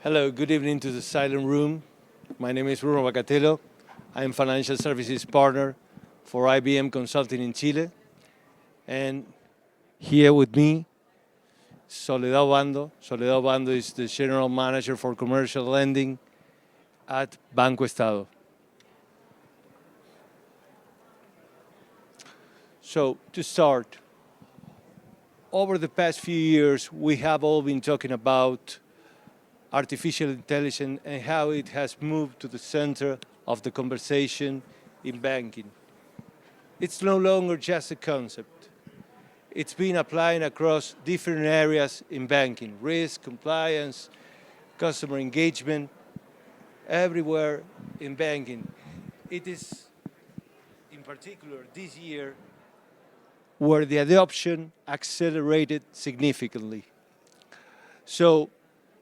Hello, good evening to the silent room. My name is Bruno Bacatello. I am financial services partner for IBM Consulting in Chile. And here with me, Soledad Bando. Soledad Bando is the general manager for commercial lending at Banco Estado. So to start, over the past few years, we have all been talking about artificial intelligence and how it has moved to the center of the conversation in banking. It's no longer just a concept. It's been applied across different areas in banking: risk, compliance, customer engagement, everywhere in banking. It is, in particular, this year, where the adoption accelerated significantly. So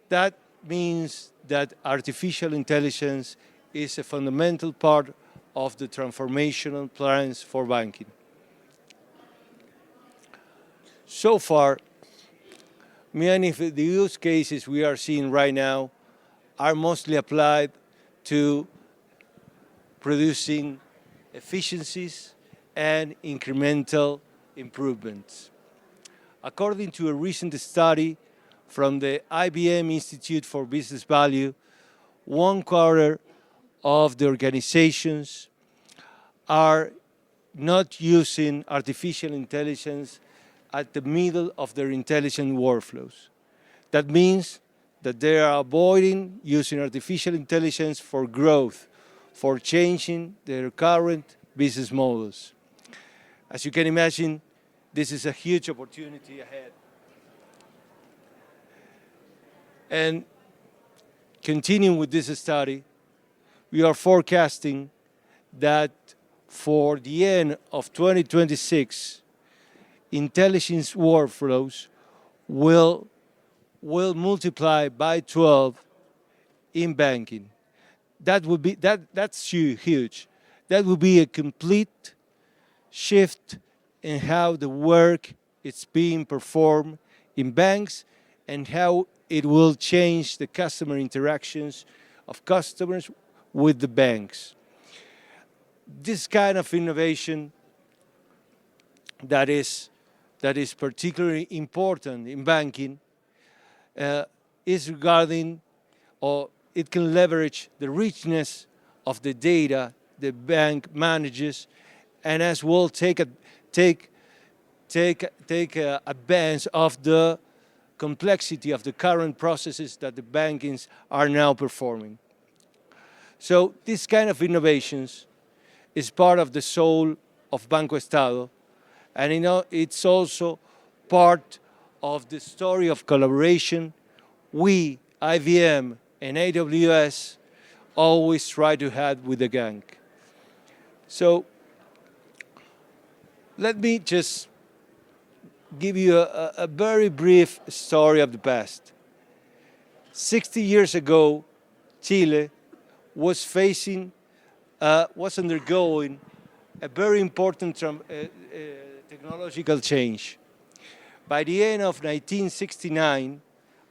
that means that artificial intelligence is a fundamental part of the transformational plans for banking. So far, many of the use cases we are seeing right now are mostly applied to producing efficiencies and incremental improvements. According to a recent study from the IBM Institute for Business Value, 1/4 of the organizations are not using artificial intelligence at the middle of their intelligent workflows. That means that they are avoiding using artificial intelligence for growth, for changing their current business models. As you can imagine, this is a huge opportunity ahead. And continuing with this study, we are forecasting that for the end of 2026, intelligence workflows will multiply by 12 in banking. That's huge. That will be a complete shift in how the work is being performed in banks and how it will change the customer interactions of customers with the banks. This kind of innovation that is particularly important in banking is regarding, or it can leverage the richness of the data the bank manages, and as well take advantage of the complexity of the current processes that the bankings are now performing. So this kind of innovations is part of the soul of Banco Estado, and it's also part of the story of collaboration we, IBM and AWS, always try to have with the bank. So let me just give you a very brief story of the past. 60 years ago, Chile was undergoing a very important technological change. By the end of 1969,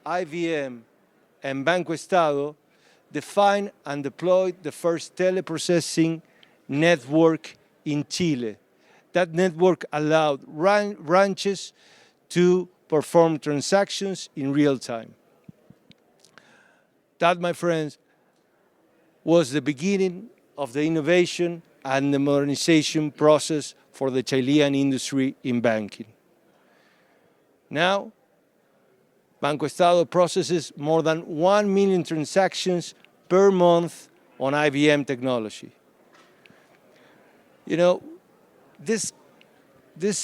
IBM and Banco Estado defined and deployed the first teleprocessing network in Chile. That network allowed branches to perform transactions in real time. That, my friends, was the beginning of the innovation and the modernization process for the Chilean industry in banking. Now, Banco Estado processes more than 1 million transactions per month on IBM technology. You know, this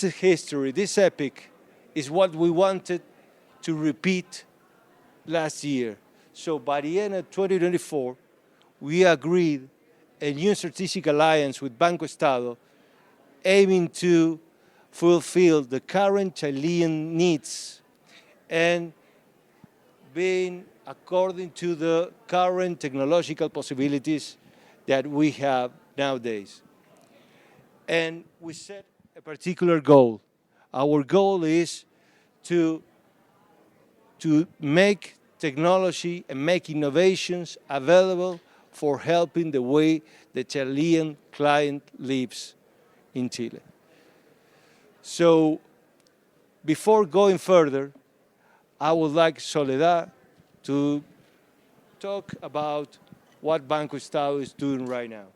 history, this epic, is what we wanted to repeat last year. So by the end of 2024, we agreed a new strategic alliance with Banco Estado, aiming to fulfill the current Chilean needs and being according to the current technological possibilities that we have nowadays. And we set a particular goal. Our goal is to make technology and make innovations available for helping the way the Chilean client lives in Chile. So before going further, I would like Soledad to talk about what Banco Estado is doing right now.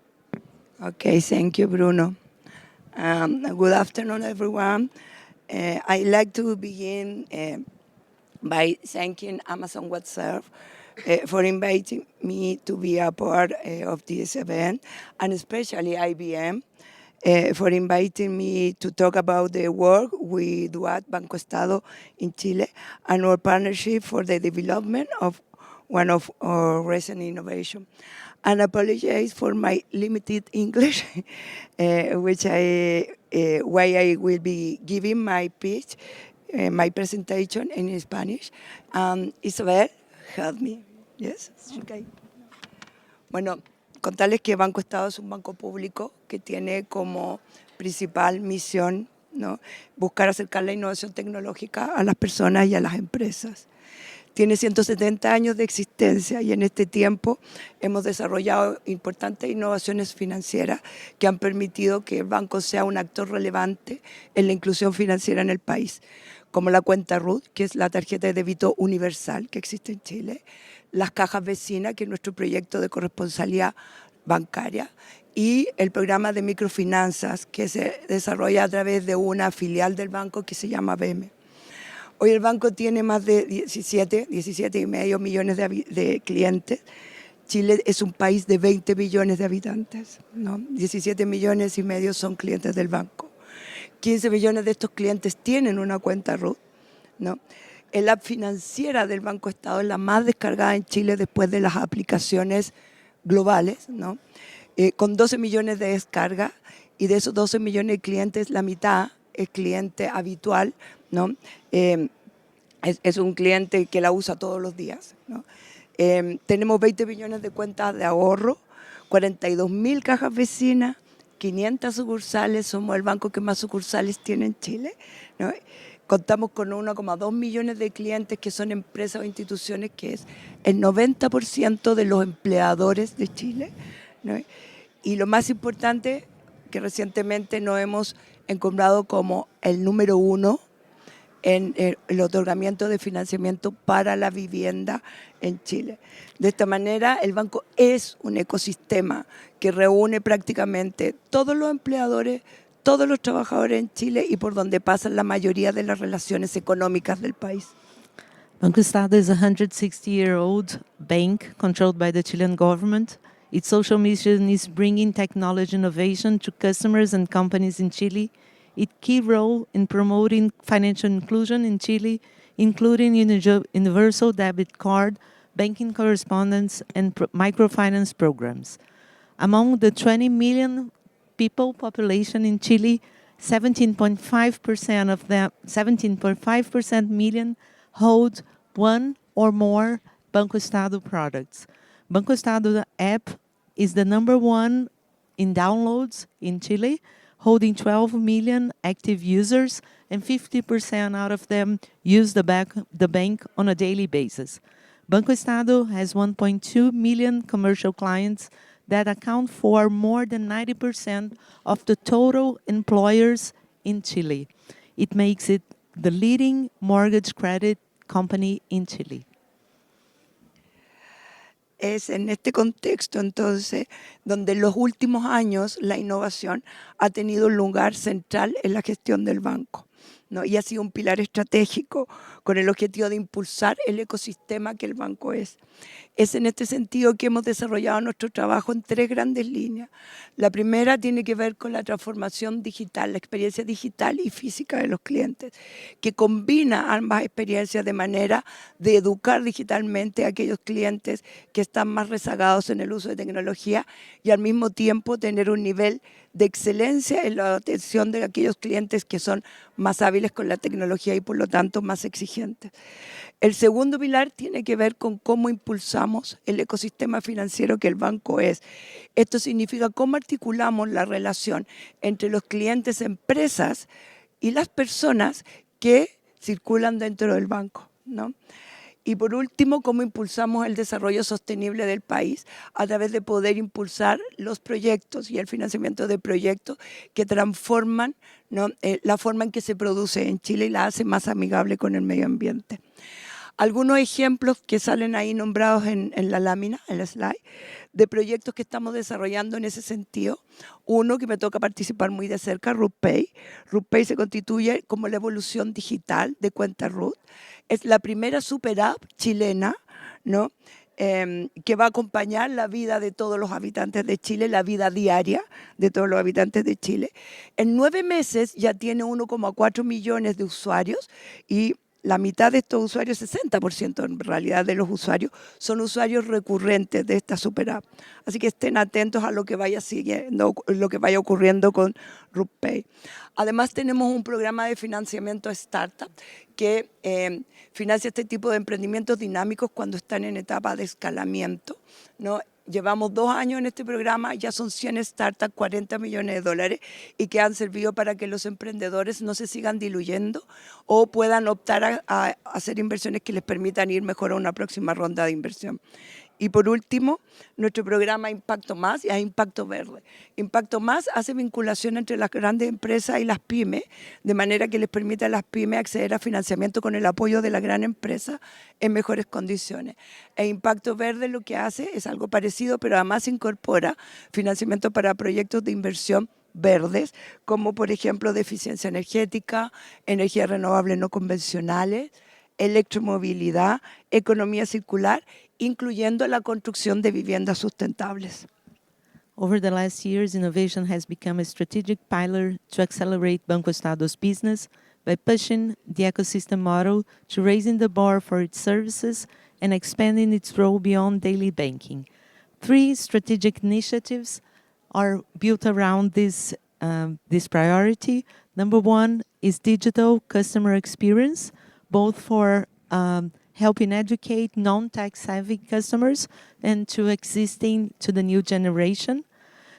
Okay, thank you, Bruno. Good afternoon, everyone. I'd like to begin by thanking Amazon Web Serve for inviting me to be a part of this event, and especially IBM for inviting me to talk about the work we do at Banco Estado in Chile and our partnership for the development of one of our recent innovation. And apologize for my limited English, why I will be giving my pitch, my presentation in Spanish. Isabel, help me. Yes, okay. Bueno, contarles que Banco Estado es un banco público que tiene como principal misión, ¿no?, buscar acercar la innovación tecnológica a las personas y a las empresas. Tiene 170 años de existencia y en este tiempo hemos desarrollado importantes innovaciones financieras que han permitido que el banco sea un actor relevante en la inclusión financiera en el país, como la cuenta RUT, que es la tarjeta de débito universal que existe en Chile, las cajas vecinas, que es nuestro proyecto de corresponsabilidad bancaria, y el programa de microfinanzas que se desarrolla a través de una filial del banco que se llama BM. Hoy el banco tiene más de 17,5 millones de clientes. Chile es un país de 20 millones de habitantes, ¿no? 17,5 millones son clientes del banco. 15 millones de estos clientes tienen una cuenta RUT, ¿no? El app financiera del Banco Estado es la más descargada en Chile después de las aplicaciones globales, ¿no? Con 12 millones de descargas, y de esos 12 millones de clientes, la mitad es cliente habitual, ¿no? Es un cliente que la usa todos los días, ¿no? Tenemos 20 millones de cuentas de ahorro, 42,000 cajas vecinas, 500 sucursales, somos el banco que más sucursales tiene en Chile, ¿no? Contamos con 1,2 millones de clientes que son empresas o instituciones, que es el 90% de los empleadores de Chile, ¿no? Y lo más importante, que recientemente nos hemos encontrado como el número 1 en el otorgamiento de financiamiento para la vivienda en Chile. De esta manera, el banco es un ecosistema que reúne prácticamente todos los empleadores, todos los trabajadores en Chile y por donde pasan la mayoría de las relaciones económicas del país. Banco Estado is a 160-year-old bank controlled by the Chilean government. Its social mission is bringing technology innovation to customers and companies in Chile. Its key role in promoting financial inclusion in Chile, including universal debit card, banking correspondence, and microfinance programs. Among the 20 million people population in Chile, 17.5% of them, 17.5% million hold one or more Banco Estado products. Banco Estado app is the #1 in downloads in Chile, holding 12 million active users, and 50% out of them use the bank on a daily basis. Banco Estado has 1.2 million commercial clients that account for more than 90% of the total employers in Chile. It makes it the leading mortgage credit company in Chile. Es en este contexto, entonces, donde en los últimos años la innovación ha tenido un lugar central en la gestión del banco, ¿no? Y ha sido un pilar estratégico con el objetivo de impulsar el ecosistema que el banco es. Es en este sentido que hemos desarrollado nuestro trabajo en 3 grandes líneas. La primera tiene que ver con la transformación digital, la experiencia digital y física de los clientes, que combina ambas experiencias de manera de educar digitalmente a aquellos clientes que están más rezagados en el uso de tecnología y al mismo tiempo tener un nivel de excelencia en la atención de aquellos clientes que son más hábiles con la tecnología y por lo tanto más exigentes. El segundo pilar tiene que ver con cómo impulsamos el ecosistema financiero que el banco es. Esto significa cómo articulamos la relación entre los clientes, empresas y las personas que circulan dentro del banco, ¿no? Y por último, cómo impulsamos el desarrollo sostenible del país a través de poder impulsar los proyectos y el financiamiento de proyectos que transforman, ¿no?, la forma en que se produce en Chile y la hace más amigable con el medio ambiente. Algunos ejemplos que salen ahí nombrados en la lámina, en la slide, de proyectos que estamos desarrollando en ese sentido. Uno que me toca participar muy de cerca, RootPay. RootPay se constituye como la evolución digital de cuenta Root. Es la primera super app chilena, ¿no?, que va a acompañar la vida de todos los habitantes de Chile, la vida diaria de todos los habitantes de Chile. En 9 meses ya tiene 1,4 millones de usuarios y la mitad de estos usuarios, 60% en realidad de los usuarios, son usuarios recurrentes de esta super app. Así que estén atentos a lo que vaya siguiendo, lo que vaya ocurriendo con RootPay. Además, tenemos un programa de financiamiento a startup que financia este tipo de emprendimientos dinámicos cuando están en etapa de escalamiento, ¿no? Llevamos 2 años en este programa, ya son 100 startups, 40 millones de dólares, y que han servido para que los emprendedores no se sigan diluyendo o puedan optar a hacer inversiones que les permitan ir mejor a una próxima ronda de inversión. Y por último, nuestro programa Impacto Más es Impacto Verde. Impacto Más hace vinculación entre las grandes empresas y las pymes, de manera que les permite a las pymes acceder a financiamiento con el apoyo de la gran empresa en mejores condiciones. E Impacto Verde lo que hace es algo parecido, pero además incorpora financiamiento para proyectos de inversión verdes, como por ejemplo de eficiencia energética, energías renovables no convencionales, electromovilidad, economía circular, incluyendo la construcción de viviendas sustentables. Over the last years, innovation has become a strategic pillar to accelerate Banco Estado's business by pushing the ecosystem model to raising the bar for its services and expanding its role beyond daily banking. 3 strategic initiatives are built around this priority. Number 1 is digital customer experience, both for helping educate non-tech savvy customers and to the new generation.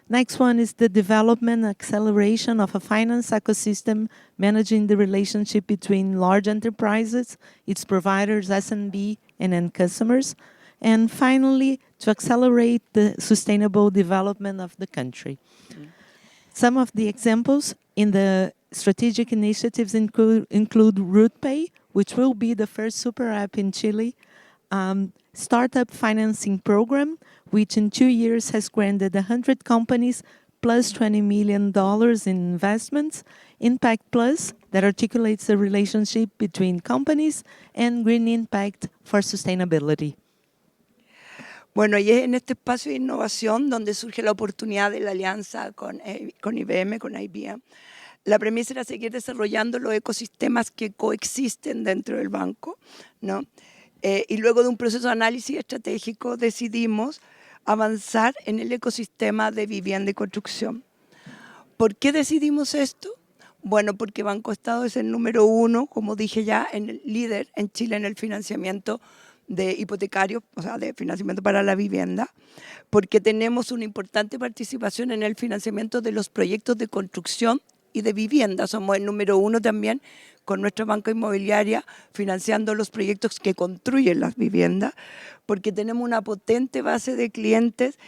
Next one is the development and acceleration of a finance ecosystem managing the relationship between large enterprises, its providers, SMB, and end customers. And finally, to accelerate the sustainable development of the country. Some of the examples in the strategic initiatives include RootPay, which will be the first super app in Chile, startup financing program, which in 2 years has granted 100 companies plus $20 million in investments, Impact Plus, that articulates the relationship between companies, and Green Impact for sustainability. Bueno, y es en este espacio de innovación donde surge la oportunidad de la alianza con IBM, con IBM. La premisa era seguir desarrollando los ecosistemas que coexisten dentro del banco, ¿no? Y luego de un proceso de análisis estratégico decidimos avanzar en el ecosistema de vivienda y construcción. ¿Por qué decidimos esto? Bueno, porque Banco Estado es el número 1, como dije ya, líder en Chile en el financiamiento de hipotecarios, o sea, de financiamiento para la vivienda, porque tenemos una importante participación en el financiamiento de los proyectos de construcción y de vivienda. Somos el número 1 también con nuestra banca inmobiliaria financiando los proyectos que construyen las viviendas, porque tenemos una potente base de clientes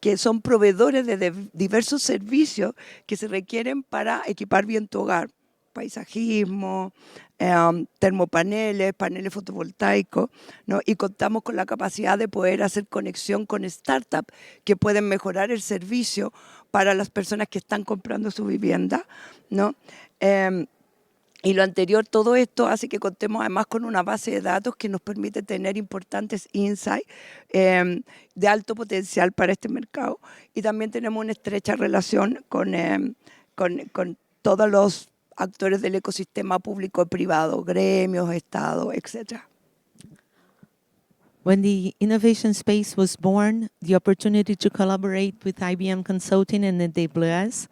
que son proveedores de diversos servicios que se requieren para equipar bien tu hogar. Paisajismo, termopaneles, paneles fotovoltaicos, ¿no? Y contamos con la capacidad de poder hacer conexión con startups que pueden mejorar el servicio para las personas que están comprando su vivienda, ¿no? Y lo anterior, todo esto hace que contemos además con una base de datos que nos permite tener importantes insights de alto potencial para este mercado. Y también tenemos una estrecha relación con todos los actores del ecosistema público-privado, gremios, Estado, etc. When the innovation space was born, the opportunity to collaborate with IBM Consulting and AWS,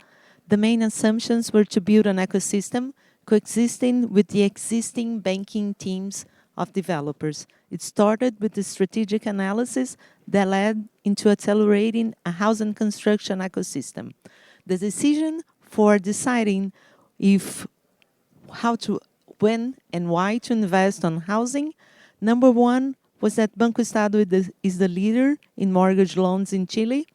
the main assumptions were to build an ecosystem coexisting with the existing banking teams of developers. It started with the strategic analysis that led into accelerating a housing construction ecosystem. The decision for deciding when and why to invest on housing Number one was that Banco Estado is the leader in mortgage loans in Chile.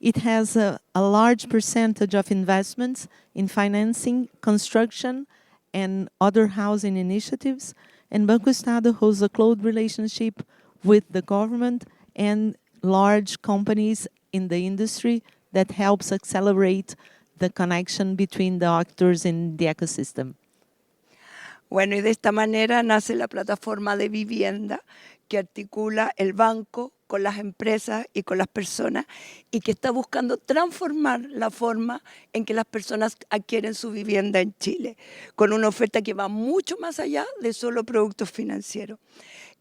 It has a large percentage of investments in financing, construction, and other housing initiatives. And Banco Estado holds a close relationship with the government and large companies in the industry that helps accelerate the connection between the actors in the ecosystem. Bueno, y de esta manera nace la plataforma de vivienda que articula el banco con las empresas y con las personas y que está buscando transformar la forma en que las personas adquieren su vivienda en Chile, con una oferta que va mucho más allá de solo productos financieros.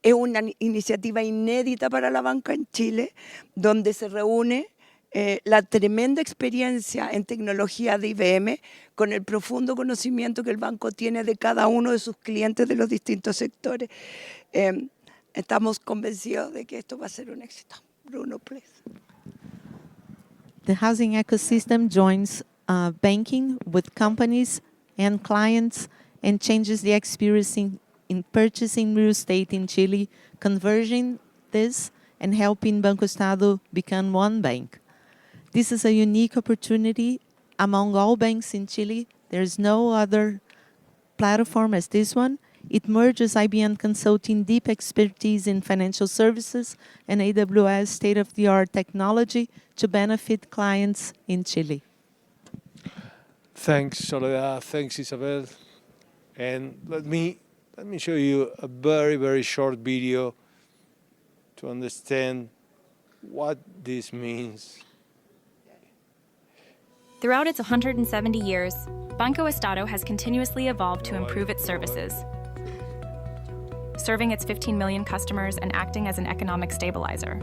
Es una iniciativa inédita para la banca en Chile, donde se reúne la tremenda experiencia en tecnología de IBM con el profundo conocimiento que el banco tiene de cada uno de sus clientes de los distintos sectores. Estamos convencidos de que esto va a ser un éxito. Bruno, please. The housing ecosystem joins banking with companies and clients and changes the experience in purchasing real estate in Chile, converging this and helping Banco Estado become one bank. This is a unique opportunity among all banks in Chile. There's no other platform as this one. It merges IBM Consulting deep expertise in financial services and AWS state-of-the-art technology to benefit clients in Chile. Thanks, Soledad. Thanks, Isabel. And let me show you a very, very short video to understand what this means. Throughout its 170 years, Banco Estado has continuously evolved to improve its services, serving its 15 million customers and acting as an economic stabilizer.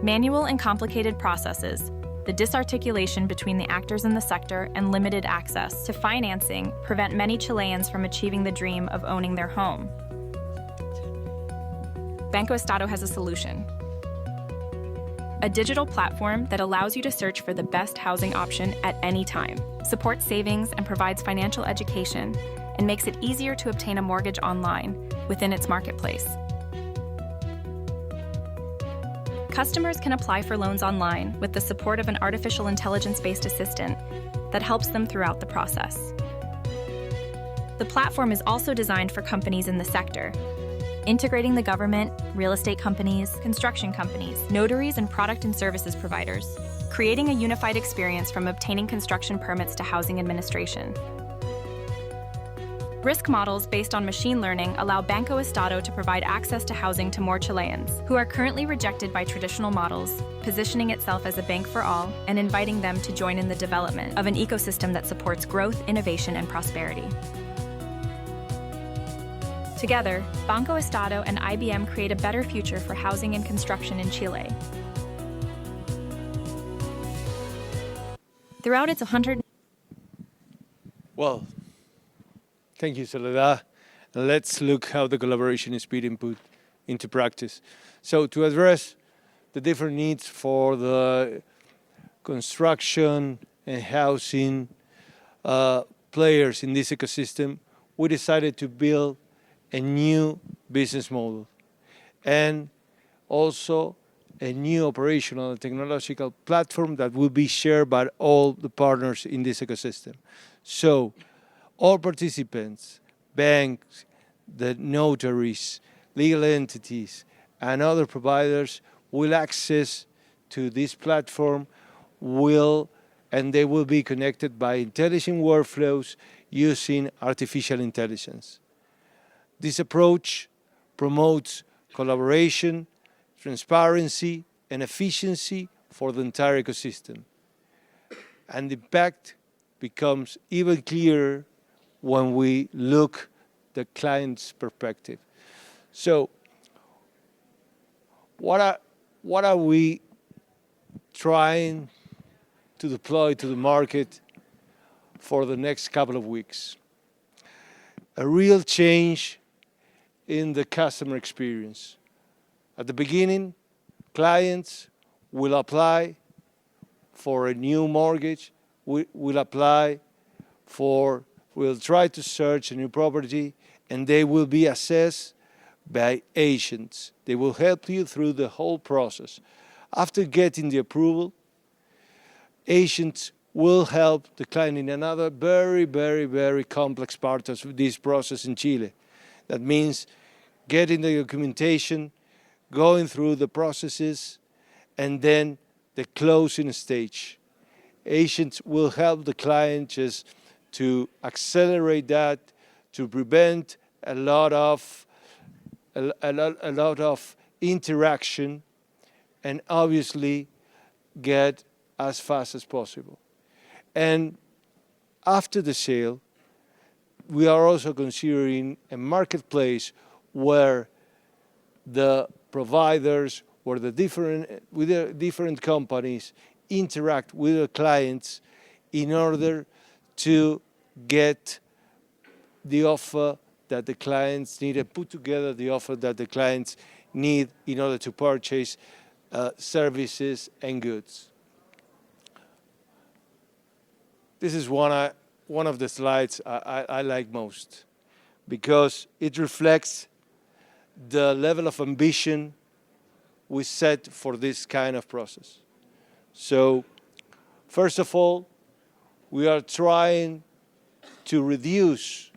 Manual and complicated processes, the disarticulation between the actors in the sector, and limited access to financing prevent many Chileans from achieving the dream of owning their home. Banco Estado has a solution. A digital platform that allows you to search for the best housing option at any time, supports savings and provides financial education, and makes it easier to obtain a mortgage online within its marketplace. Customers can apply for loans online with the support of an artificial intelligence-based assistant that helps them throughout the process. The platform is also designed for companies in the sector, integrating the government, real estate companies, construction companies, notaries, and product and services providers, creating a unified experience from obtaining construction permits to housing administration. Risk models based on machine learning allow Banco Estado to provide access to housing to more Chileans, who are currently rejected by traditional models, positioning itself as a bank for all and inviting them to join in the development of an ecosystem that supports growth, innovation, and prosperity. Together, Banco Estado and IBM create a better future for housing and construction in Chile. Throughout its 100... Well, thank you, Soledad. And let's look how the collaboration is being put into practice. So to address the different needs for the construction and housing players in this ecosystem, we decided to build a new business model and also a new operational and technological platform that will be shared by all the partners in this ecosystem. So all participants, banks, the notaries, legal entities, and other providers will access to this platform, and they will be connected by intelligent workflows using artificial intelligence. This approach promotes collaboration, transparency, and efficiency for the entire ecosystem. And the impact becomes even clearer when we look the client's perspective. So what are we trying to deploy to the market for the next couple of weeks? A real change in the customer experience. At the beginning, clients will apply for a new mortgage, will try to search a new property, and they will be assessed by agents. They will help you through the whole process. After getting the approval, agents will help the client in another very, very, very complex part of this process in Chile. That means getting the documentation, going through the processes, and then the closing stage. Agents will help the client just to accelerate that, to prevent a lot of interaction, and obviously get as fast as possible. And after the sale, we are also considering a marketplace where the providers or the different companies interact with the clients in order to get the offer that the clients need and put together the offer that the clients need in order to purchase services and goods. This is one of the slides I like most because it reflects the level of ambition we set for this kind of process. So, first of all, we are trying to reduce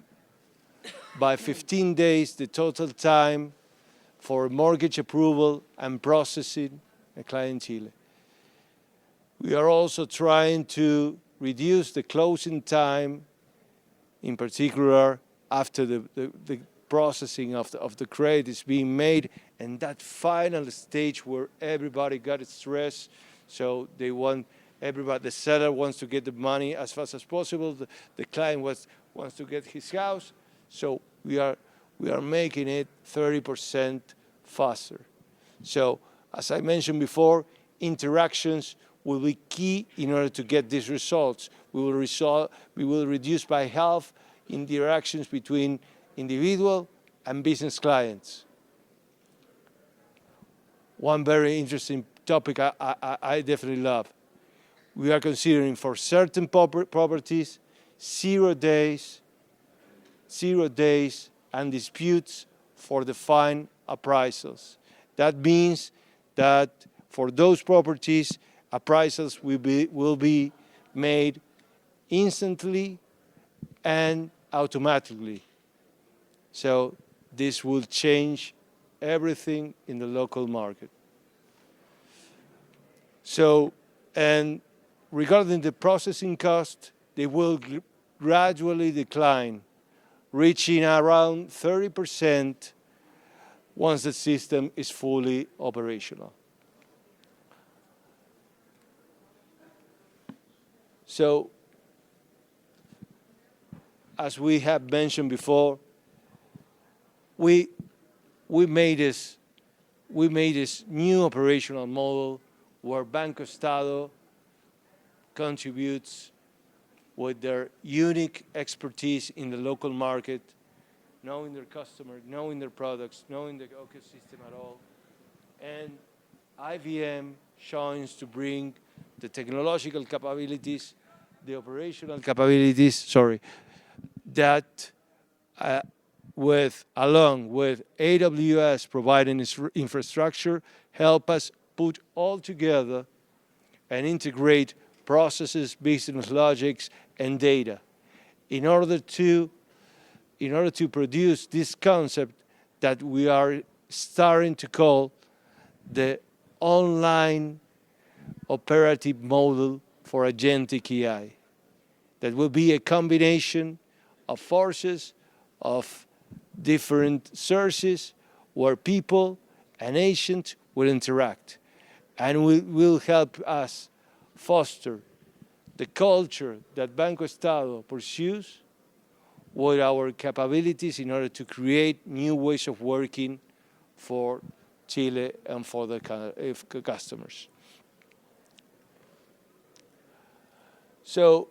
by 15 days the total time for mortgage approval and processing a client in Chile. We are also trying to reduce the closing time, in particular after the processing of the credit is being made, and that final stage where everybody got stressed, so they want everybody, the seller wants to get the money as fast as possible, the client wants to get his house, so we are making it 30% faster. So, as I mentioned before, interactions will be key in order to get these results. We will reduce by half interactions between individual and business clients. One very interesting topic I definitely love. We are considering for certain properties 0 days and disputes for the fine appraisals. That means that for those properties, appraisals will be made instantly and automatically. So this will change everything in the local market. So, and regarding the processing cost, they will gradually decline, reaching around 30% once the system is fully operational. So, as we have mentioned before, we made this new operational model where Banco Estado contributes with their unique expertise in the local market, knowing their customer, knowing their products, knowing the ecosystem at all, and IBM shines to bring the technological capabilities, the operational capabilities, that along with AWS providing its infrastructure, help us put all together and integrate processes, business logics, and data in order to produce this concept that we are starting to call the online operative model for agentic AI. That will be a combination of forces, of different sources where people and agents will interact, and will help us foster the culture that Banco Estado pursues with our capabilities in order to create new ways of working for Chile and for the customers. So,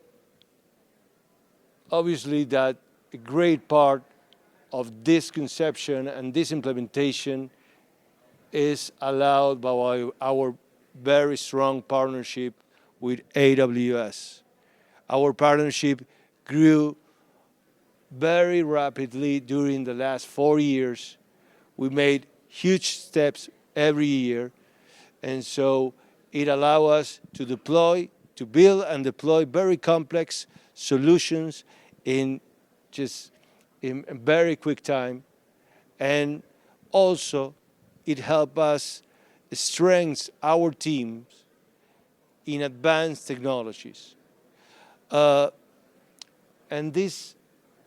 obviously that a great part of this conception and this implementation is allowed by our very strong partnership with AWS. Our partnership grew very rapidly during the last 4 years We made huge steps every year, and so it allows us to build and deploy very complex solutions in just in a very quick time. And also, it helps us strengthen our teams in advanced technologies. Uh, and this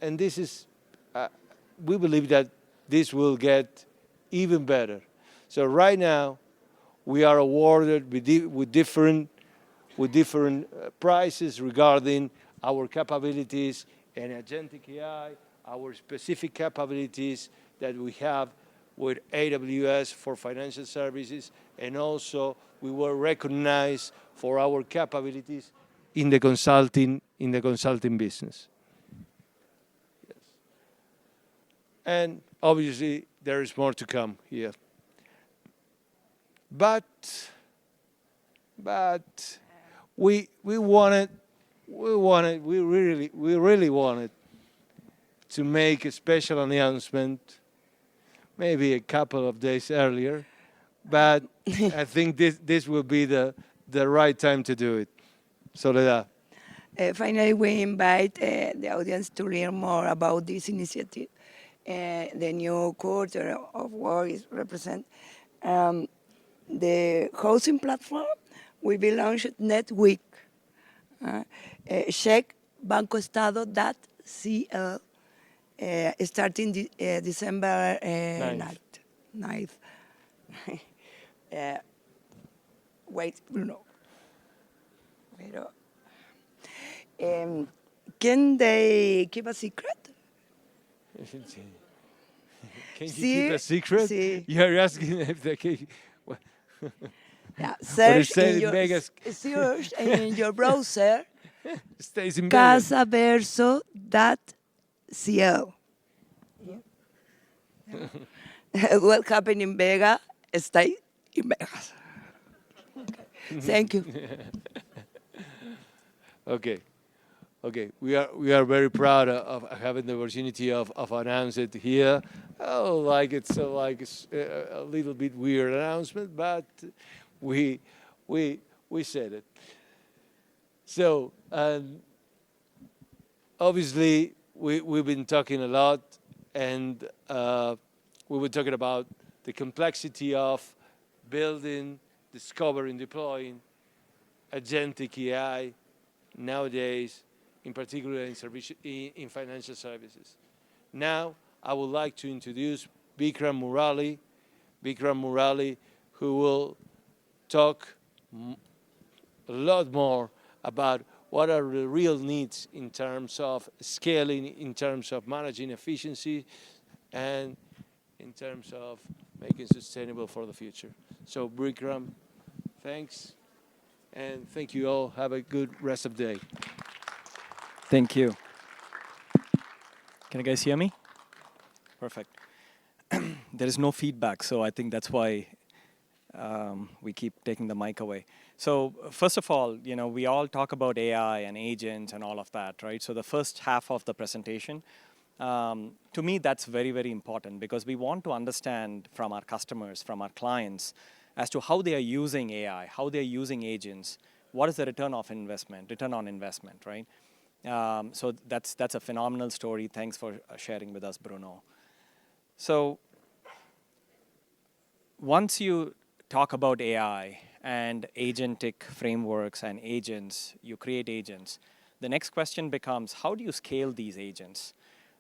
is, we believe that this will get even better. So right now, we are awarded with different prices regarding our capabilities in agentic AI, our specific capabilities that we have with AWS for financial services, and also we were recognized for our capabilities in the consulting business. Yes. And obviously there is more to come here. But we really wanted to make a special announcement, maybe a couple of days earlier, but I think this will be the right time to do it. Soledad. Finally, we invite the audience to learn more about this initiative. The new quarter of work is represent the housing platform will be launched next week. Check bancoestado.cl starting December 9th. Wait, Bruno. Pero, can they keep a secret? Can you keep a secret? Sí. You're asking if they can. Yeah, search in Vegas. Search in your browser Stays in Vegas. casaverso.cl. What happened in Vegas, stay in Vegas. Okay. Thank you. Okay. We are very proud of having the opportunity of announce it here. It's a little bit weird announcement, but we said it. So obviously we've been talking a lot, and we were talking about the complexity of building, discovering, deploying agentic AI nowadays, in particular in financial services. Now, I would like to introduce Bikram Murali, who will talk a lot more about what are the real needs in terms of scaling, in terms of managing efficiency, and in terms of making sustainable for the future. So Bikram, thanks, and thank you all. Have a good rest of the day. Thank you. Can you guys hear me? Perfect. There is no feedback, so I think that's why we keep taking the mic away. So first of all, we all talk about AI and agents and all of that, right? So the first half of the presentation, to me, that's very, very important because we want to understand from our customers, from our clients, as to how they are using AI, how they are using agents, what is the return on investment, right? So that's a phenomenal story. Thanks for sharing with us, Bruno. So once you talk about AI and agentic frameworks and agents, you create agents. The next question becomes, how do you scale these agents?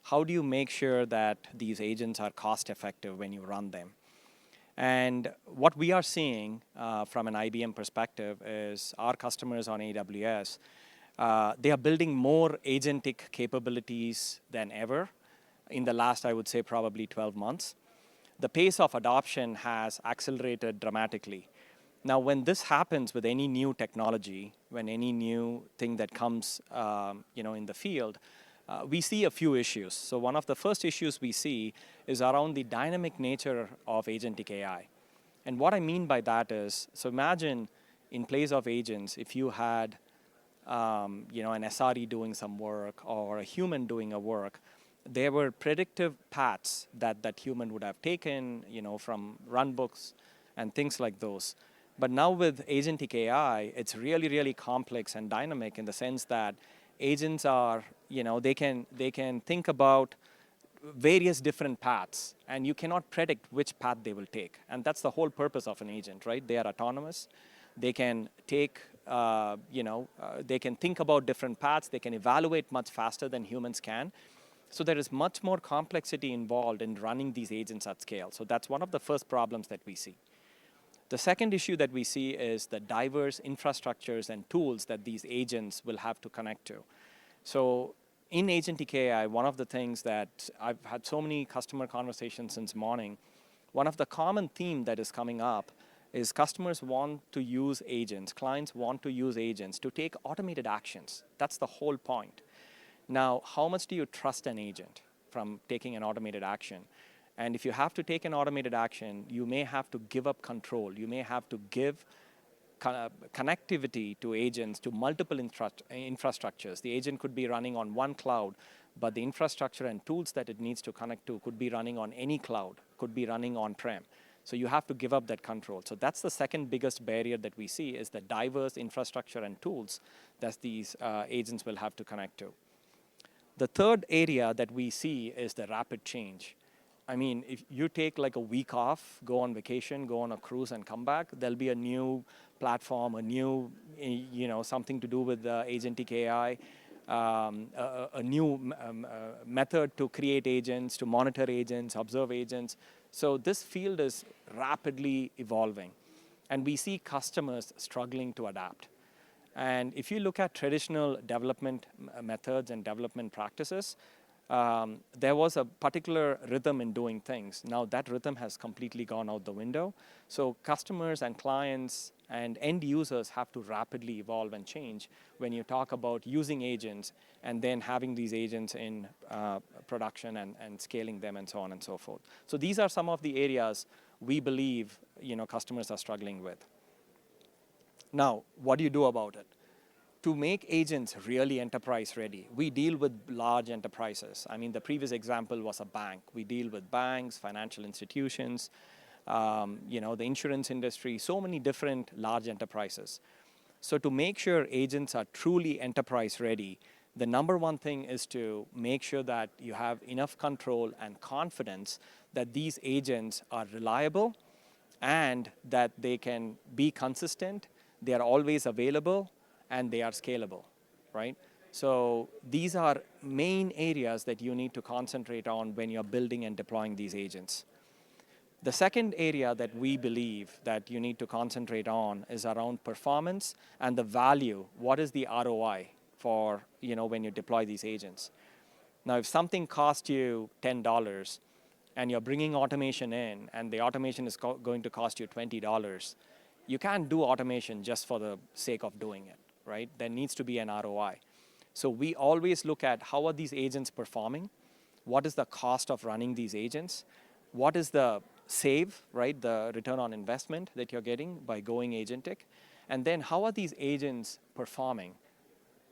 How do you make sure that these agents are cost effective when you run them? And what we are seeing from an IBM perspective is our customers on AWS, they are building more agentic capabilities than ever in the last, I would say, probably 12 months. The pace of adoption has accelerated dramatically. Now, when this happens with any new technology, when any new thing that comes in the field, we see a few issues. So one of the first issues we see is around the dynamic nature of agentic AI. And what I mean by that is, so imagine in place of agents, if you had an SRE doing some work or a human doing a work, there were predictive paths that human would have taken, from run books and things like those. But now with agentic AI, it's really, really complex and dynamic in the sense that agents are, they can think about various different paths, and you cannot predict which path they will take. And that's the whole purpose of an agent, right? They are autonomous. They can they can think about different paths. They can evaluate much faster than humans can. So there is much more complexity involved in running these agents at scale. So that's one of the first problems that we see. The second issue that we see is the diverse infrastructures and tools that these agents will have to connect to. So in agentic AI, one of the things that I've had so many customer conversations since morning, one of the common theme that is coming up is customers want to use agents, clients want to use agents to take automated actions. That's the whole point. Now, how much do you trust an agent from taking an automated action? And if you have to take an automated action, you may have to give up control. You may have to give connectivity to agents to multiple infrastructures. The agent could be running on one cloud, but the infrastructure and tools that it needs to connect to could be running on any cloud, could be running on-prem. So you have to give up that control. So that's the second biggest barrier that we see, is the diverse infrastructure and tools that these agents will have to connect to. The third area that we see is the rapid change. I mean, if you take like a week off, go on vacation, go on a cruise and come back, there'll be a new platform, a new, something to do with agentic AI, a new method to create agents, to monitor agents, observe agents. So this field is rapidly evolving, and we see customers struggling to adapt. And if you look at traditional development methods and development practices, there was a particular rhythm in doing things. Now that rhythm has completely gone out the window. So customers and clients and end users have to rapidly evolve and change when you talk about using agents and then having these agents in production and scaling them and so on and so forth. So these are some of the areas we believe customers are struggling with. Now, what do you do about it? To make agents really enterprise ready, we deal with large enterprises. I mean, the previous example was a bank. We deal with banks, financial institutions, the insurance industry, so many different large enterprises. So to make sure agents are truly enterprise ready, the number one thing is to make sure that you have enough control and confidence that these agents are reliable and that they can be consistent, they are always available, and they are scalable, right? So these are main areas that you need to concentrate on when you're building and deploying these agents. The second area that we believe that you need to concentrate on is around performance and the value. What is the ROI for, when you deploy these agents? Now, if something costs you $10 and you're bringing automation in and the automation is going to cost you $20, you can't do automation just for the sake of doing it, right? There needs to be an ROI. So we always look at how are these agents performing? What is the cost of running these agents? What is the save, right? The return on investment that you're getting by going agentic? And then how are these agents performing,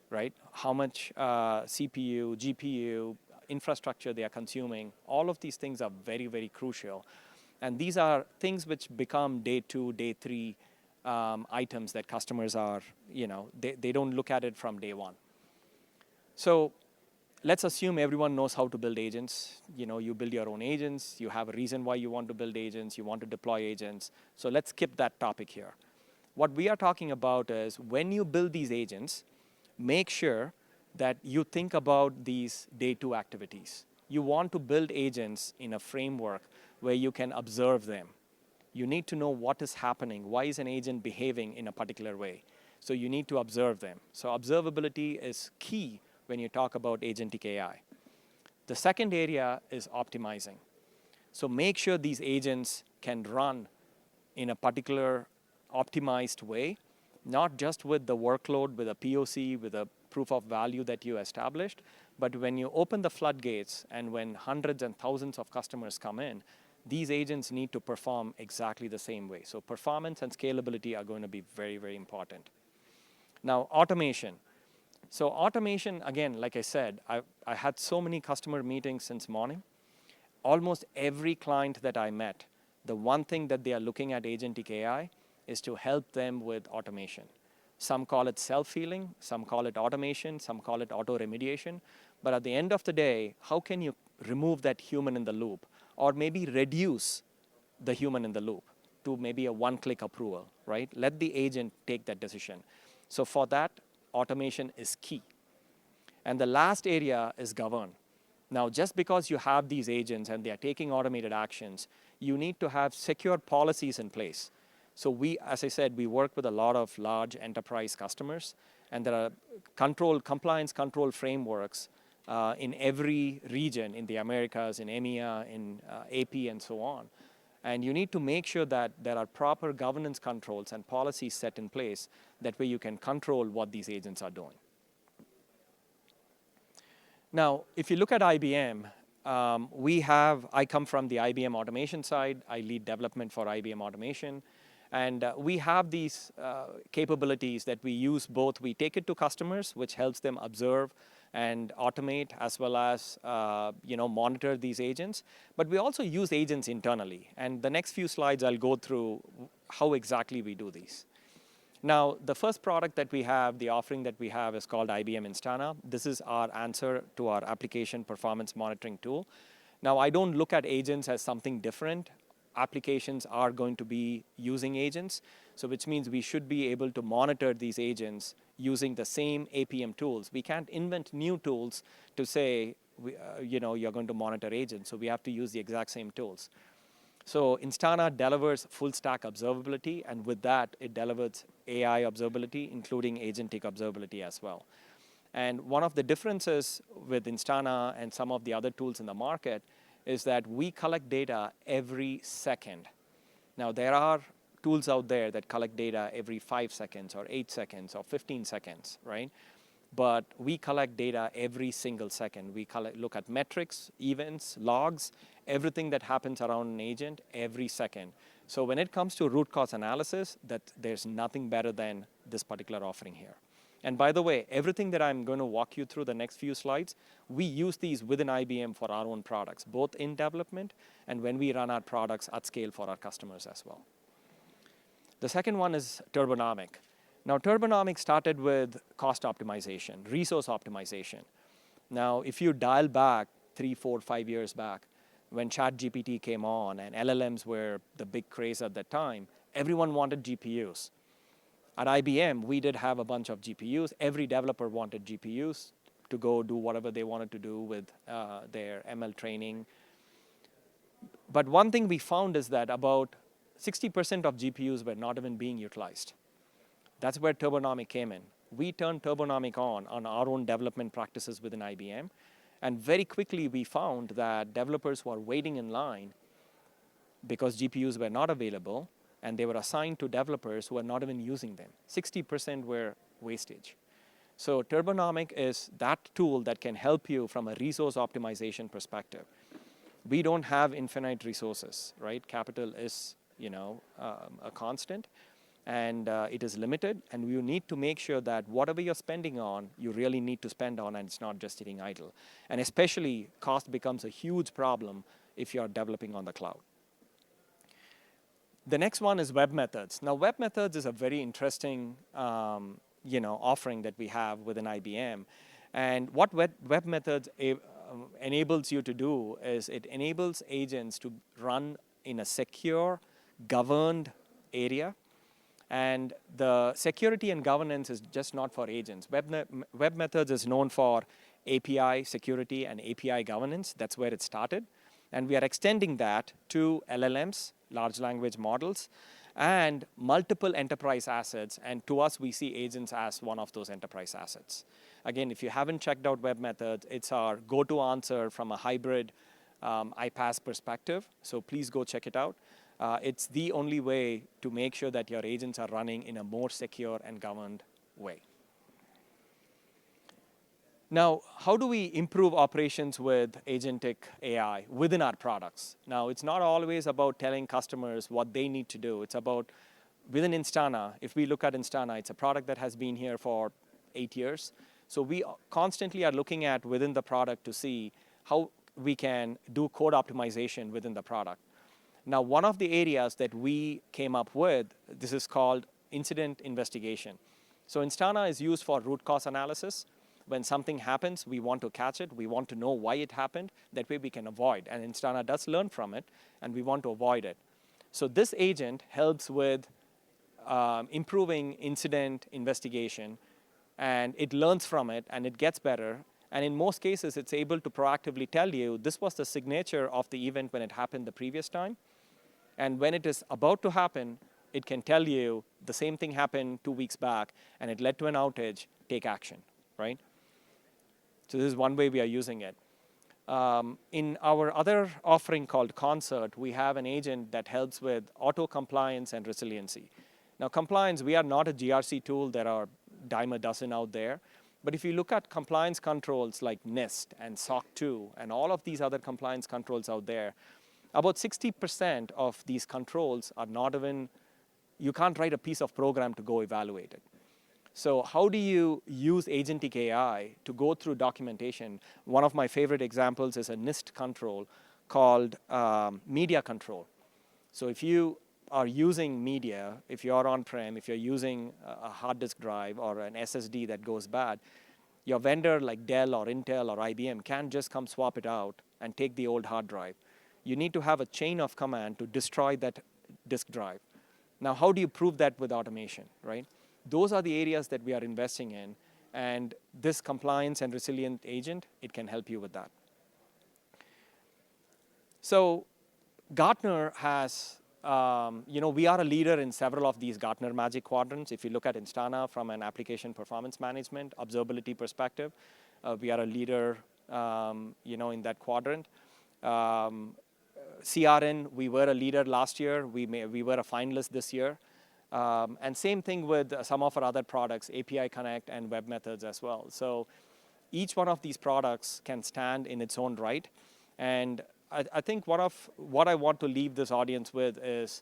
right? How much CPU, GPU, infrastructure they are consuming? All of these things are very, very crucial. And these are things which become day 2, day 3 items that customers are, they don't look at it from day 1. So let's assume everyone knows how to build agents. You build your own agents. You have a reason why you want to build agents. You want to deploy agents. So let's skip that topic here. What we are talking about is when you build these agents, make sure that you think about these day 2 activities. You want to build agents in a framework where you can observe them. You need to know what is happening. Why is an agent behaving in a particular way? So you need to observe them. So observability is key when you talk about agentic AI. The second area is optimizing. So make sure these agents can run in a particular optimized way, not just with the workload, with a POC, with a proof of value that you established, but when you open the floodgates and when hundreds and thousands of customers come in, these agents need to perform exactly the same way. So performance and scalability are going to be very, very important. Now, automation. So automation, again, like I said, I had so many customer meetings since morning. Almost every client that I met, the one thing that they are looking at agentic AI is to help them with automation. Some call it self-healing, some call it automation, some call it auto-remediation. But at the end of the day, how can you remove that human in the loop, or maybe reduce the human in the loop to maybe a one-click approval, right? Let the agent take that decision. So for that, automation is key. And the last area is govern. Now, just because you have these agents and they are taking automated actions, you need to have secure policies in place. So we, as I said, we work with a lot of large enterprise customers, and there are compliance control frameworks in every region, in the Americas, in EMEA, in AP, and so on. And you need to make sure that there are proper governance controls and policies set in place. That way you can control what these agents are doing. Now, if you look at IBM, I come from the IBM automation side. I lead development for IBM automation. And we have these capabilities that we use both. We take it to customers, which helps them observe and automate, as well as monitor these agents. But we also use agents internally. And the next few slides, I'll go through how exactly we do these. Now, the first product that we have, the offering that we have, is called IBM Instana. This is our answer to our application performance monitoring tool. Now, I don't look at agents as something different. Applications are going to be using agents, so which means we should be able to monitor these agents using the same APM tools. We can't invent new tools to say, you're going to monitor agents, so we have to use the exact same tools. So Instana delivers full stack observability, and with that, it delivers AI observability, including agentic observability as well. And one of the differences with Instana and some of the other tools in the market is that we collect data every second. Now, there are tools out there that collect data every 5 seconds or 8 seconds or 15 seconds, right? But we collect data every single second. We look at metrics, events, logs, everything that happens around an agent every second. So when it comes to root cause analysis, there's nothing better than this particular offering here. And by the way, everything that I'm going to walk you through the next few slides, we use these within IBM for our own products, both in development and when we run our products at scale for our customers as well. The second one is Turbonomic. Now, Turbonomic started with cost optimization, resource optimization. Now, if you dial back 3, 4, 5 years back, when ChatGPT came on and LLMs were the big craze at that time, everyone wanted GPUs. At IBM, we did have a bunch of GPUs. Every developer wanted GPUs to go do whatever they wanted to do with their ML training. But one thing we found is that about 60% of GPUs were not even being utilized. That's where Turbonomic came in. We turned Turbonomic on our own development practices within IBM. And very quickly, we found that developers were waiting in line because GPUs were not available, and they were assigned to developers who were not even using them. 60% were wastage. So Turbonomic is that tool that can help you from a resource optimization perspective. We don't have infinite resources, right? Capital is, a constant, and it is limited, and you need to make sure that whatever you're spending on, you really need to spend on, and it's not just sitting idle. And especially, cost becomes a huge problem if you're developing on the cloud. The next one is Web Methods. Now, Web Methods is a very interesting offering that we have within IBM. And what Web Methods enables you to do is it enables agents to run in a secure, governed area. And the security and governance is just not for agents. Web Methods is known for API security and API governance. That's where it started. And we are extending that to LLMs, large language models, and multiple enterprise assets. And to us, we see agents as one of those enterprise assets. Again, if you haven't checked out Web Methods, it's our go-to answer from a hybrid iPaaS perspective. So please go check it out. It's the only way to make sure that your agents are running in a more secure and governed way. Now, how do we improve operations with agentic AI within our products? Now, it's not always about telling customers what they need to do. It's about, within Instana, if we look at Instana, it's a product that has been here for 8 years. So we constantly are looking at within the product to see how we can do code optimization within the product. Now, one of the areas that we came up with, this is called incident investigation. So Instana is used for root cause analysis. When something happens, we want to catch it. We want to know why it happened. That way we can avoid. And Instana does learn from it, and we want to avoid it. So this agent helps with improving incident investigation, and it learns from it, and it gets better. And in most cases, it's able to proactively tell you, this was the signature of the event when it happened the previous time. And when it is about to happen, it can tell you the same thing happened 2 weeks back, and it led to an outage, take action, right? So this is one way we are using it. In our other offering called Concert, we have an agent that helps with auto compliance and resiliency. Now, compliance, we are not a GRC tool. There are a dime a dozen out there. But if you look at compliance controls like NIST and SOC 2 and all of these other compliance controls out there, about 60% of these controls are not even, you can't write a piece of program to go evaluate it. So how do you use agentic AI to go through documentation? One of my favorite examples is a NIST control called media control. So if you are using media, if you're on-prem, if you're using a hard disk drive or an SSD that goes bad, your vendor like Dell or Intel or IBM can't just come swap it out and take the old hard drive. You need to have a chain of command to destroy that disk drive. Now, how do you prove that with automation, right? Those are the areas that we are investing in, and this compliance and resilient agent, it can help you with that. So Gartner has, we are a leader in several of these Gartner Magic Quadrants. If you look at Instana from an application performance management, observability perspective, we are a leader, in that quadrant. CRN, we were a leader last year. We were a finalist this year. And same thing with some of our other products, API Connect and Web Methods as well. So each one of these products can stand in its own right. And I think what I want to leave this audience with is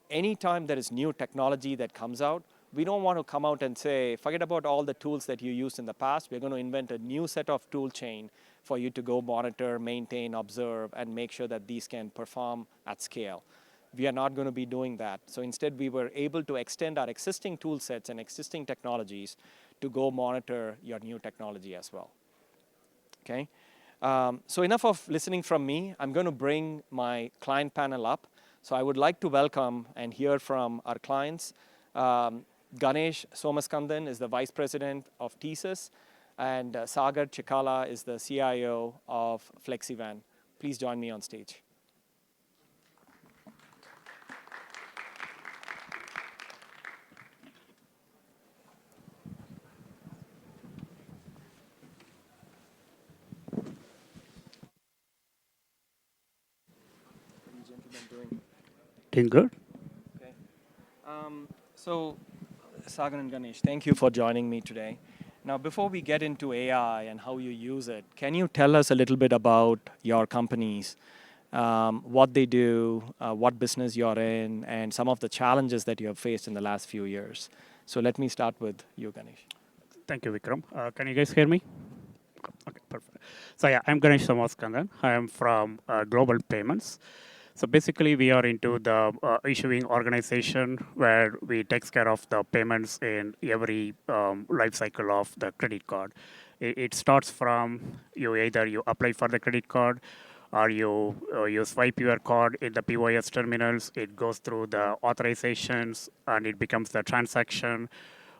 anytime there is new technology that comes out, we don't want to come out and say, forget about all the tools that you used in the past. We're going to invent a new set of tool chain for you to go monitor, maintain, observe, and make sure that these can perform at scale. We are not going to be doing that. So instead, we were able to extend our existing tool sets and existing technologies to go monitor your new technology as well. Okay? So enough of listening from me. I'm going to bring my client panel up. So I would like to welcome and hear from our clients. Ganesh Somaskandan is the Vice President of TSYS, and Sagar Chikala is the CIO of FlexiVan. Please join me on stage. Doing good. Okay. So, Sagar and Ganesh, thank you for joining me today. Now, before we get into AI and how you use it, can you tell us a little bit about your companies, what they do, what business you're in, and some of the challenges that you have faced in the last few years? So let me start with you, Ganesh. Thank you, Vikram. Can you guys hear me? Okay, perfect. So yeah, I'm Ganesh Somaskandan. I am from Global Payments. So basically, we are into the issuing organization where we take care of the payments in every life cycle of the credit card. It starts from either you apply for the credit card, or you swipe your card in the POS terminals. It goes through the authorizations, and it becomes the transaction.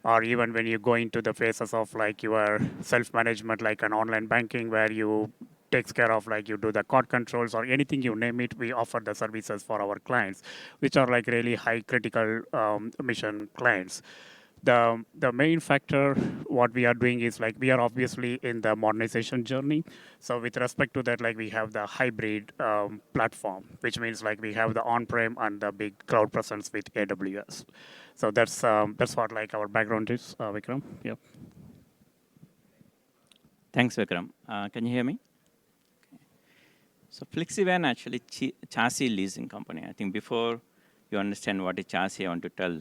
Or even when you go into the phases of like your self-management, like an online banking, where you takes care of like you do the card controls or anything you name it, we offer the services for our clients, which are like really high critical mission clients. The main factor what we are doing is like we are obviously in the modernization journey. So with respect to that, like we have the hybrid platform, which means like we have the on-prem and the big cloud presence with AWS. So that's what like our background is, Vikram. Yep. Thanks, Vikram. Can you hear me? So FlexiVan actually chassis leasing company. I think before you understand what is chassis, I want to tell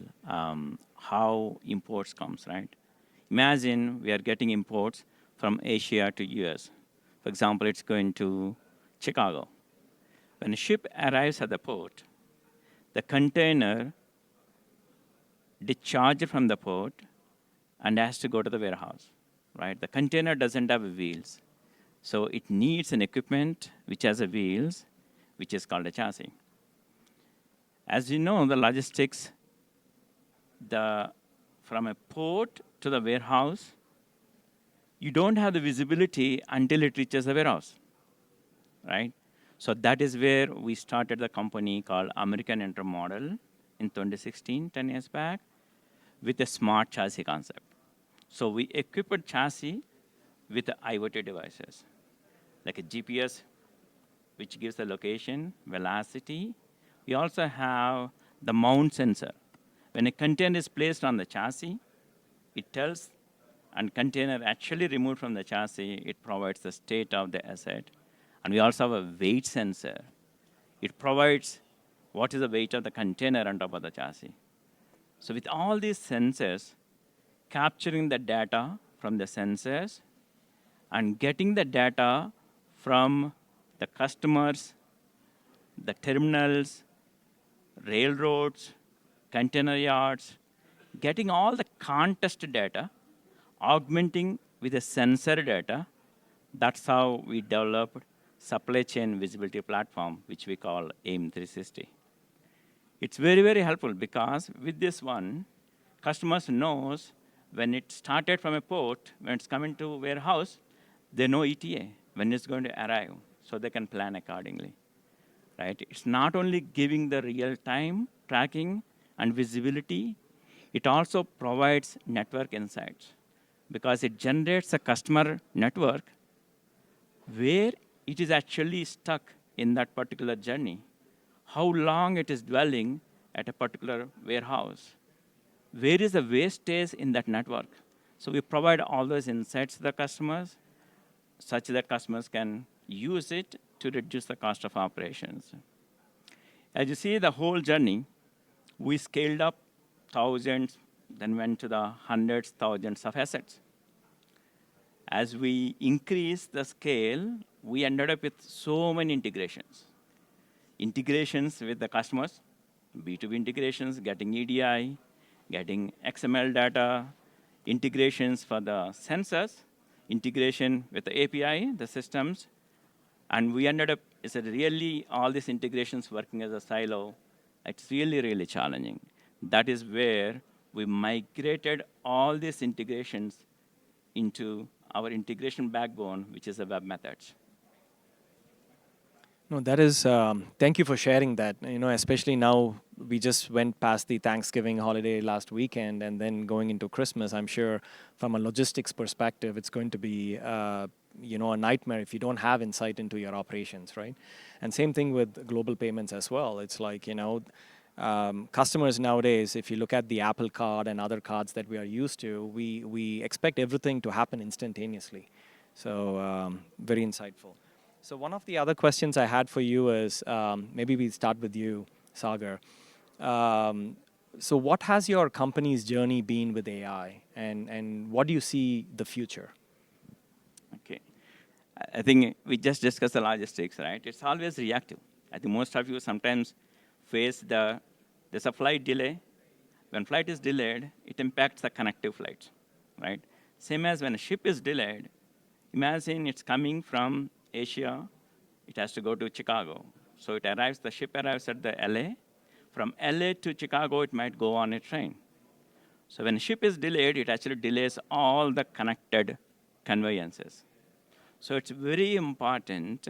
how imports comes, right? Imagine we are getting imports from Asia to US. For example, it's going to Chicago. When a ship arrives at the port, the container discharges from the port and has to go to the warehouse, right? The container doesn't have wheels. So it needs an equipment which has a wheels, which is called a chassis. As you know, the logistics, from a port to the warehouse, you don't have the visibility until it reaches the warehouse, right? So that is where we started the company called American Intermodal in 2016, 10 years back, with a smart chassis concept. So we equipped chassis with IoT devices, like a GPS, which gives the location, velocity. We also have the mount sensor. When a container is placed on the chassis, it tells, and container actually removed from the chassis, it provides the state of the asset. And we also have a weight sensor. It provides what is the weight of the container on top of the chassis. So with all these sensors, capturing the data from the sensors and getting the data from the customers, the terminals, railroads, container yards, getting all the context data, augmenting with the sensor data. That's how we developed supply chain visibility platform, which we call AIM 360. It's very, very helpful because with this one, customers knows when it started from a port, when it's coming to warehouse, they know ETA, when it's going to arrive, so they can plan accordingly, right? It's not only giving the real-time tracking and visibility, it also provides network insights because it generates a customer network where it is actually stuck in that particular journey, how long it is dwelling at a particular warehouse, where is the wastage in that network. So we provide all those insights to the customers such that customers can use it to reduce the cost of operations. As you see the whole journey, we scaled up thousands, then went to the hundreds, thousands of assets. As we increased the scale, we ended up with so many integrations. Integrations with the customers, B2B integrations, getting EDI, getting XML data, integrations for the sensors, integration with the API, the systems, and we ended up, it's really all these integrations working as a silo. It's really, really challenging. That is where we migrated all these integrations into our integration backbone, which is the web methods. No, that is, thank you for sharing that. You know, especially now, we just went past the Thanksgiving holiday last weekend and then going into Christmas. I'm sure from a logistics perspective, it's going to be, you know, a nightmare if you don't have insight into your operations, right? And same thing with global payments as well. It's like, you know, customers nowadays, if you look at the Apple Card and other cards that we are used to, we expect everything to happen instantaneously. So very insightful. So one of the other questions I had for you is, maybe we start with you, Sagar. So what has your company's journey been with AI, and what do you see the future? Okay. I think we just discussed the logistics, right? It's always reactive. I think most of you sometimes face there's a flight delay. When flight is delayed, it impacts the connective flights, right? Same as when a ship is delayed, imagine it's coming from Asia, it has to go to Chicago. So it arrives, the ship arrives at the LA. From LA to Chicago, it might go on a train. So when a ship is delayed, it actually delays all the connected conveyances. So it's very important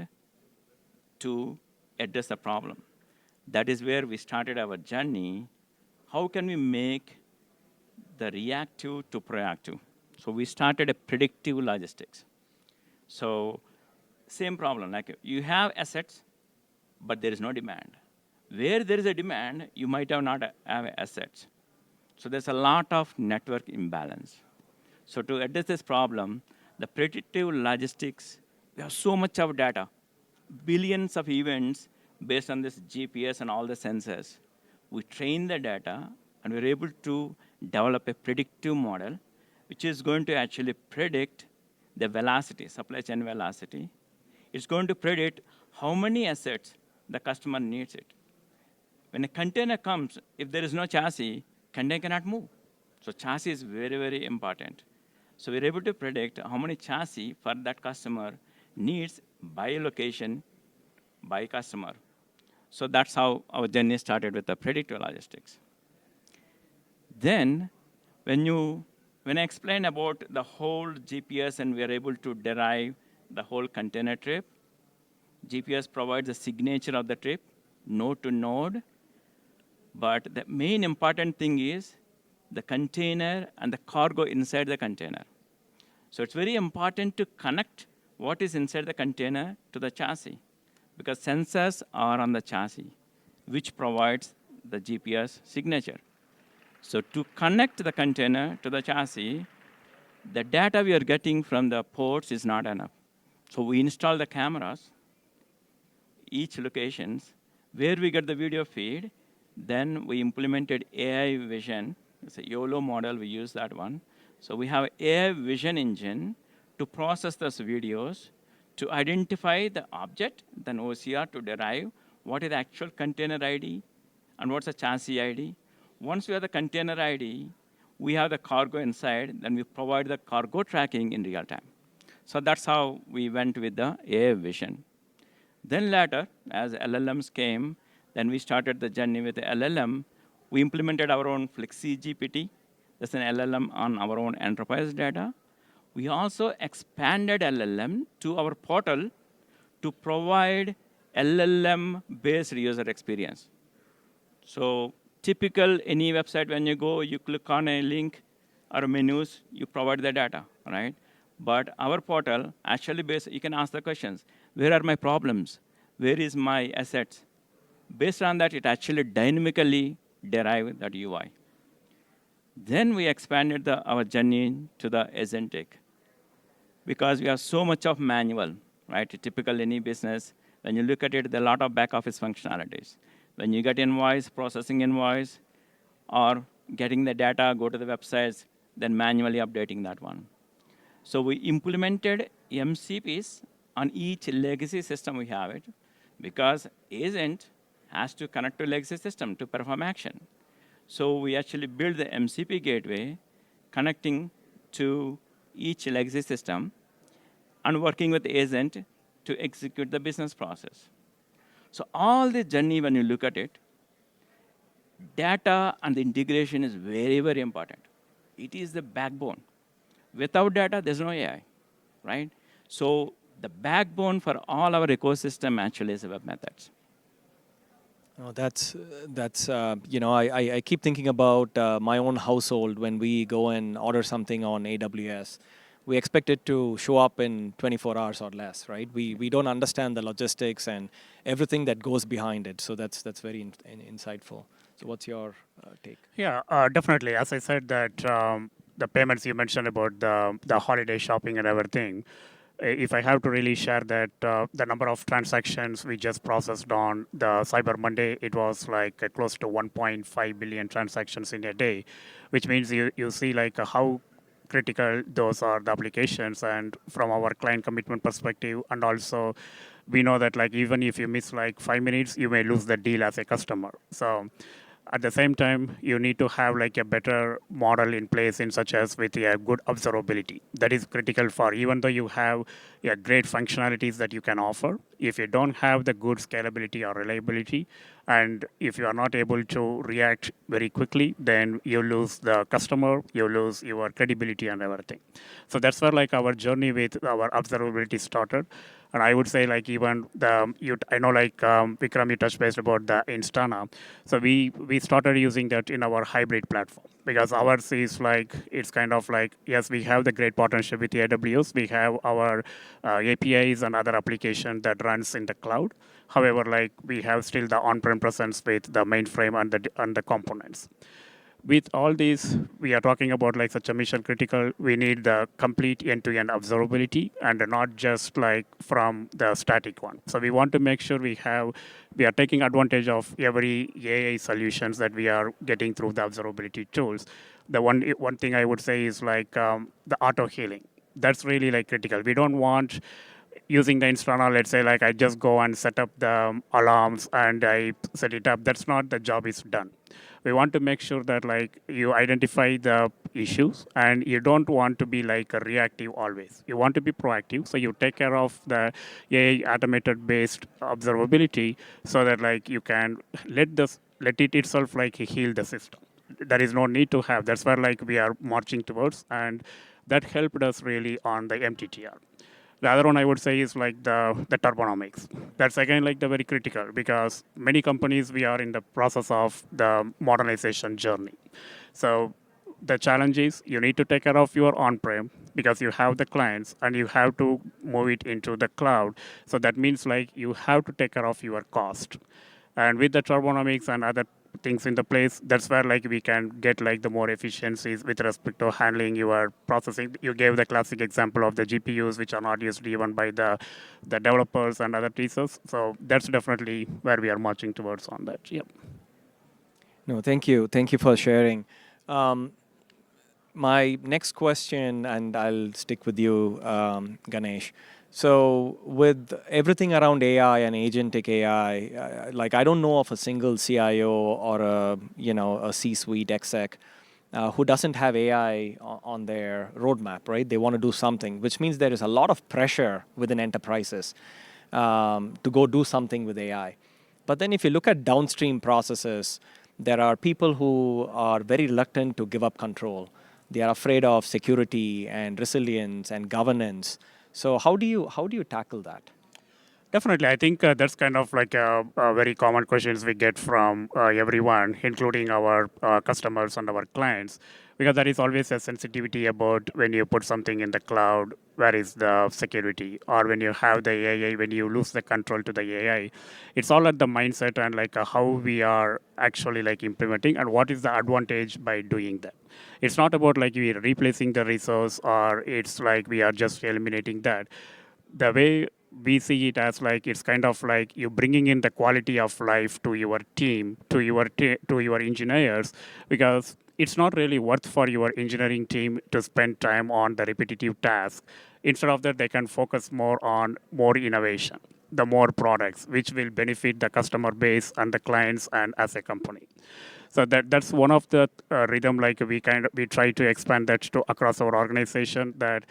to address the problem. That is where we started our journey. How can we make the reactive to proactive? So we started a predictive logistics. So same problem, like you have assets, but there is no demand. Where there is a demand, you might not have assets. So there's a lot of network imbalance. So to address this problem, the predictive logistics, we have so much of data, billions of events based on this GPS and all the sensors. We train the data, and we're able to develop a predictive model which is going to actually predict the velocity, supply chain velocity. It's going to predict how many assets the customer needs it. When a container comes, if there is no chassis, container cannot move. So chassis is very, very important. So we're able to predict how many chassis for that customer needs by location, by customer. So that's how our journey started with the predictive logistics. Then, when I explained about the whole GPS and we are able to derive the whole container trip, GPS provides a signature of the trip, node to node. But the main important thing is the container and the cargo inside the container. So it's very important to connect what is inside the container to the chassis, because sensors are on the chassis, which provides the GPS signature. So to connect the container to the chassis, the data we are getting from the ports is not enough. So we install the cameras, each locations, where we get the video feed. Then we implemented AI vision. It's a YOLO model, we use that one. So we have AI vision engine to process those videos, to identify the object, then OCR to derive what is the actual container ID and what's the chassis ID. Once we have the container ID, we have the cargo inside, then we provide the cargo tracking in real time. So that's how we went with the AI vision. Then later, as LLMs came, then we started the journey with the LLM. We implemented our own FlexiGPT. That's an LLM on our own enterprise data. We also expanded LLM to our portal to provide LLM-based user experience. So typical any website, when you go, you click on a link or menus, you provide the data, right? But our portal actually you can ask the questions. Where are my problems? Where is my assets? Based on that, it actually dynamically derived that UI. Then we expanded our journey to the agentic, because we have so much of manual, right? Typical any business, when you look at it, there are a lot of back office functionalities. When you get invoice, processing invoice, or getting the data, go to the websites, then manually updating that one. So we implemented MCPs on each legacy system we have it, because agent has to connect to legacy system to perform action. So we actually built the MCP gateway connecting to each legacy system and working with the agent to execute the business process. So all the journey, when you look at it, data and the integration is very, very important. It is the backbone. Without data, there's no AI, right? So the backbone for all our ecosystem actually is web methods. Oh, that's I keep thinking about my own household when we go and order something on AWS. We expect it to show up in 24 hours or less, right? We don't understand the logistics and everything that goes behind it. So that's very insightful. So what's your take? Yeah, definitely. As I said that the payments you mentioned about the holiday shopping and everything, if I have to really share that the number of transactions we just processed on the Cyber Monday, it was like close to 1.5 billion transactions in a day, which means you see like how critical those are, the applications, and from our client commitment perspective, and also we know that like even if you miss like 5 minutes, you may lose the deal as a customer. So at the same time, you need to have like a better model in place in such as with a good observability. That is critical for, even though you have great functionalities that you can offer, if you don't have the good scalability or reliability, and if you are not able to react very quickly, then you lose the customer, you lose your credibility and everything. So that's where like our journey with our observability started. And I would say like even I know like Vikram, you touched base about the Instana. So we started using that in our hybrid platform, because ours is like, it's kind of like, yes, we have the great partnership with the AWS. We have our APIs and other application that runs in the cloud. However, like we have still the on-prem presence with the mainframe and the components. With all these, we are talking about like such a mission critical, we need the complete end-to-end observability and not just like from the static one. So we want to make sure we are taking advantage of every AI solutions that we are getting through the observability tools. The one thing I would say is like the auto healing. That's really like critical. We don't want using the installer, let's say like I just go and set up the alarms and I set it up. That's not the job is done. We want to make sure that like you identify the issues and you don't want to be like a reactive always. You want to be proactive. So you take care of the AI automated based observability so that like you can let it itself like heal the system. There is no need to have. That's where like we are marching towards, and that helped us really on the MTTR. The other one I would say is like the turbonomics. That's again like the very critical because many companies we are in the process of the modernization journey. So the challenge is you need to take care of your on-prem because you have the clients and you have to move it into the cloud. So that means like you have to take care of your cost. And with the turbonomics and other things in the place, that's where like we can get like the more efficiencies with respect to handling your processing. You gave the classic example of the GPUs, which are not used even by the developers and other pieces. So that's definitely where we are marching towards on that. Yep. No, thank you. Thank you for sharing. My next question, and I'll stick with you, Ganesh. So with everything around AI and agentic AI, like I don't know of a single CIO or a C-suite exec who doesn't have AI on their roadmap, right? They want to do something, which means there is a lot of pressure within enterprises to go do something with AI. But then if you look at downstream processes, there are people who are very reluctant to give up control. They are afraid of security and resilience and governance. So how do you tackle that? Definitely, I think that's kind of like a very common questions we get from everyone, including our customers and our clients, because there is always a sensitivity about when you put something in the cloud, where is the security, or when you have the AI, when you lose the control to the AI. It's all at the mindset and like how we are actually like implementing and what is the advantage by doing that. It's not about like we are replacing the resource or it's like we are just eliminating that. The way we see it as like it's kind of like you bringing in the quality of life to your team, to your engineers, because it's not really worth for your engineering team to spend time on the repetitive tasks. Instead of that, they can focus more on more innovation, the more products, which will benefit the customer base and the clients and as a company. So that's one of the rhythm like we try to expand that to across our organization. That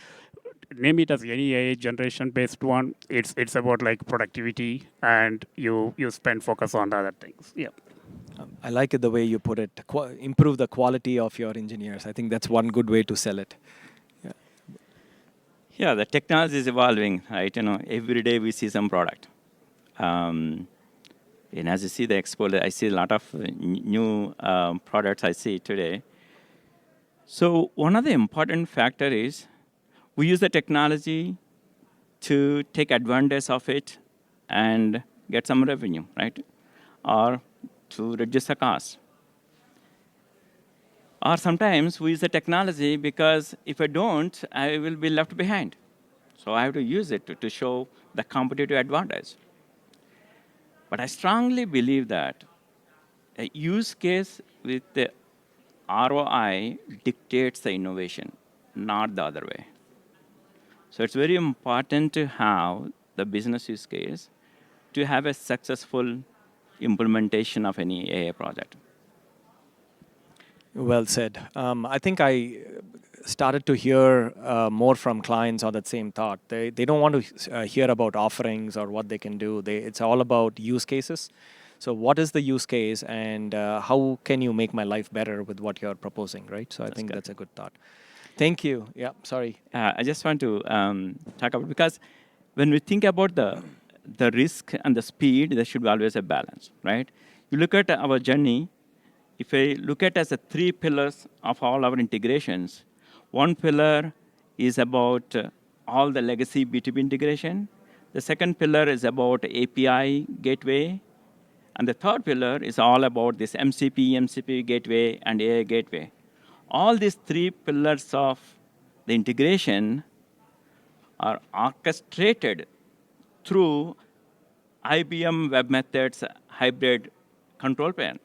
name it as any AI generation based one. It's about like productivity and you spend focus on the other things. Yeah. I like it the way you put it. Improve the quality of your engineers. I think that's one good way to sell it. Yeah. Yeah, the technology is evolving, right? Every day we see some product. And as you see the expo, I see a lot of new products I see today. So one of the important factor is we use the technology to take advantage of it and get some revenue, right? Or to reduce the cost. Or sometimes we use the technology because if I don't, I will be left behind. So I have to use it to show the competitive advantage. But I strongly believe that a use case with the ROI dictates the innovation, not the other way. So it's very important to have the business use case to have a successful implementation of any AI project. Well said. I think I started to hear more from clients on that same thought. They don't want to hear about offerings or what they can do. It's all about use cases. So what is the use case and how can you make my life better with what you're proposing, right? So I think that's a good thought. Thank you. Yeah, sorry. I just want to talk about, because when we think about the risk and the speed, there should be always a balance, right? You look at our journey, if I look at as the 3 pillars of all our integrations, one pillar is about all the legacy B2B integration. The second pillar is about API gateway. And the third pillar is all about this MCP gateway, and AI gateway. All these 3 pillars of the integration are orchestrated through IBM Web Methods hybrid control plane.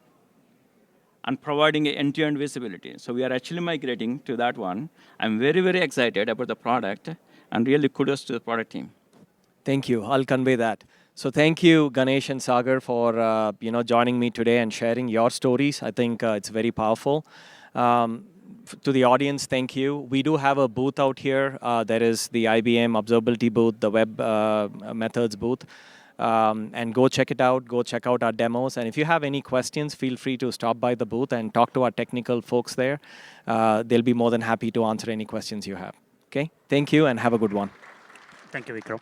and providing end-to-end visibility. So we are actually migrating to that one. I'm very, very excited about the product, and really kudos to the product team. Thank you. I'll convey that. So thank you, Ganesh and Sagar, for joining me today and sharing your stories. I think it's very powerful. To the audience, thank you. We do have a booth out here. There is the IBM observability booth, the web methods booth. And go check it out. Go check out our demos. And if you have any questions, feel free to stop by the booth and talk to our technical folks there. They'll be more than happy to answer any questions you have. Okay? Thank you and have a good one. Thank you, Vikram.